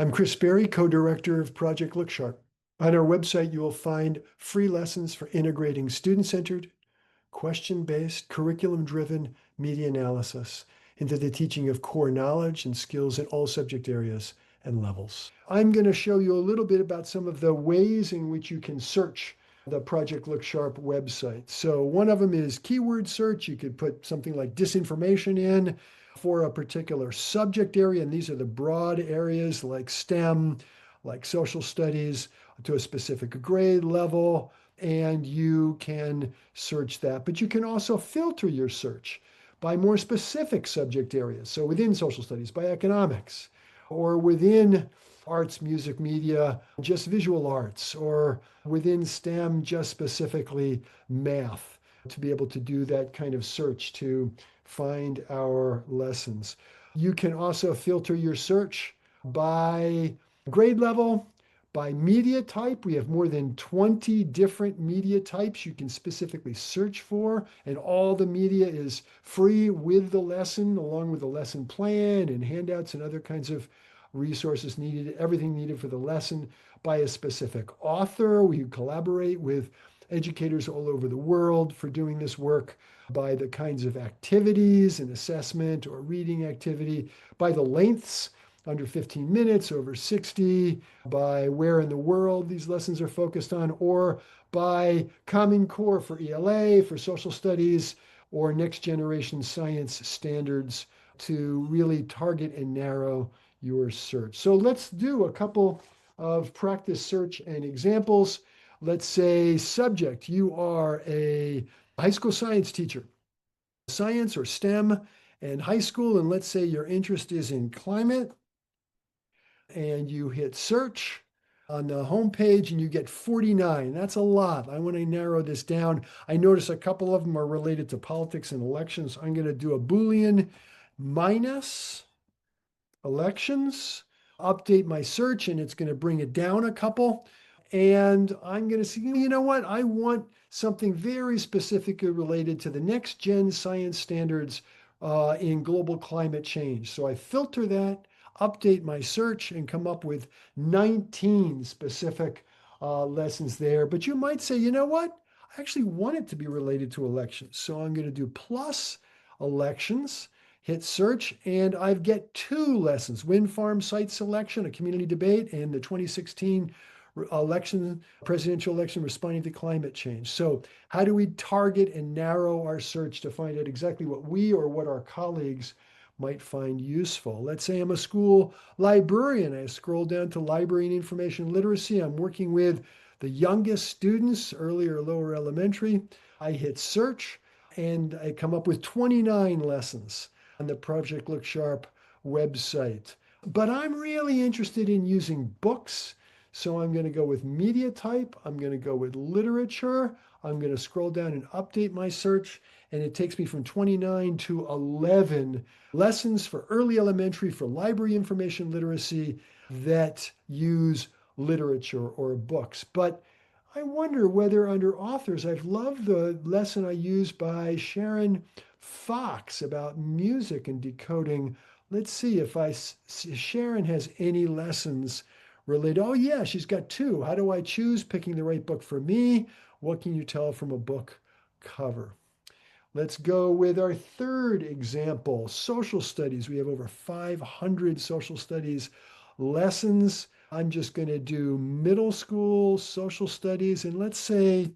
I'm Chris Berry, co-director of Project LookSharp. On our website, you will find free lessons for integrating student-centered, question-based, curriculum-driven media analysis into the teaching of core knowledge and skills in all subject areas and levels. I'm going to show you a little bit about some of the ways in which you can search the Project LookSharp website. So one of them is keyword search. You could put something like disinformation in for a particular subject area, and these are the broad areas like STEM, like social studies, to a specific grade level, and you can search that. But you can also filter your search by more specific subject areas. So within social studies, by economics, or within arts, music, media, just visual arts, or within STEM, just specifically math, to be able to do that kind of search to find our lessons. You can also filter your search by grade level, by media type. We have more than 20 different media types you can specifically search for, and all the media is free with the lesson, along with the lesson plan and handouts and other kinds of resources needed, everything needed for the lesson. By a specific author, we collaborate with educators all over the world for doing this work. By the kinds of activities and assessment or reading activity, by the lengths, under 15 minutes, over 60, by where in the world these lessons are focused on, or by Common Core for ELA, for social studies, or next generation science standards, to really target and narrow your search. So let's do a couple of practice search and examples. Let's say subject, you are a high school science teacher, science or STEM and high school, and let's say your interest is in climate, and you hit search on the home page and you get 49. That's a lot. I want to narrow this down. I notice a couple of them are related to politics and elections. I'm going to do a Boolean minus elections, update my search, and it's going to bring it down a couple. And I'm going to see, you know what? I want something very specifically related to the next gen science standards in global climate change. So I filter that, update my search, and come up with 19 specific lessons there. But you might say, you know what? I actually want it to be related to elections. So I'm going to do plus elections, hit search, and I get two lessons: wind farm site selection, a community debate, and the 2016 presidential election responding to climate change. So how do we target and narrow our search to find out exactly what we or what our colleagues might find useful? Let's say I'm a school librarian. I scroll down to library and information literacy. I'm working with the youngest students, early or lower elementary. I hit search and I come up with 29 lessons on the Project LookSharp website. But I'm really interested in using books. So I'm going to go with media type. I'm going to go with literature. I'm going to scroll down and update my search. And it takes me from 29 to 11 lessons for early elementary for library information literacy that use literature or books. But I wonder whether under authors, I've loved the lesson I used by Sharon Fox about music and decoding. Let's see if Sharon has any lessons related. Oh yeah, she's got two. How do I choose picking the right book for me? What can you tell from a book cover? Let's go with our third example, social studies. We have over 500 social studies lessons. I'm just going to do middle school social studies, and let's say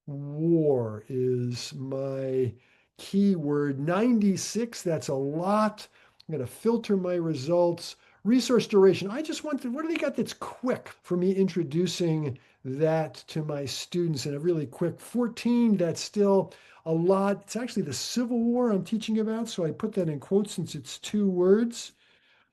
war is my keyword. 96, that's a lot. I'm going to filter my results. Resource duration, I just want to, what do they got that's quick for me introducing that to my students in a really quick 14? That's still a lot. It's actually the Civil War I'm teaching about, so I put that in quotes since it's two words.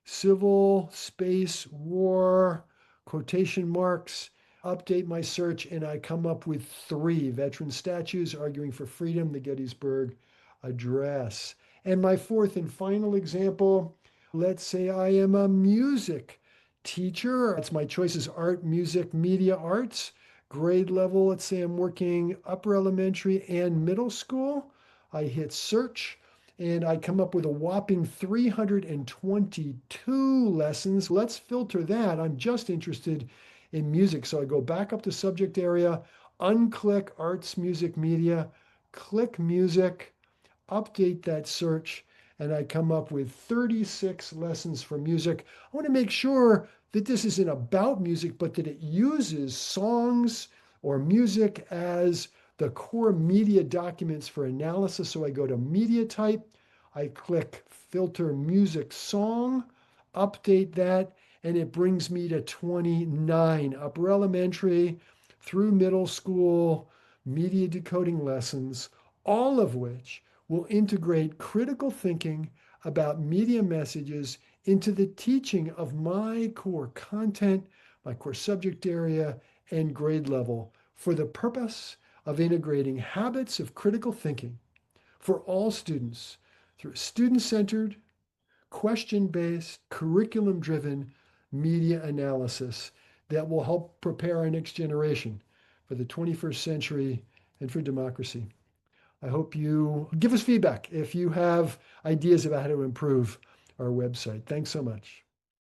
Civil space war, quotation marks, update my search, and I come up with three: veteran statues arguing for freedom, the Gettysburg Address. And my fourth and final example, let's say I am a music teacher. It's my choices: art, music, media arts. Grade level, let's say I'm working upper elementary and middle school. I hit search, and I come up with a whopping 322 lessons. Let's filter that. I'm just interested in music. So I go back up to subject area, unclick arts, music, media, click music, update that search, and I come up with 36 lessons for music. I want to make sure that this isn't about music, but that it uses songs or music as the core media documents for analysis. So I go to media type, I click filter music song, update that, and it brings me to 29 upper elementary through middle school media decoding lessons, all of which will integrate critical thinking about media messages into the teaching of my core content, my core subject area, and grade level for the purpose of integrating habits of critical thinking for all students through student-centered, question-based, curriculum-driven media analysis that will help prepare our next generation for the 21st century and for democracy. I hope you give us feedback if you have ideas about how to improve our website. Thanks so much.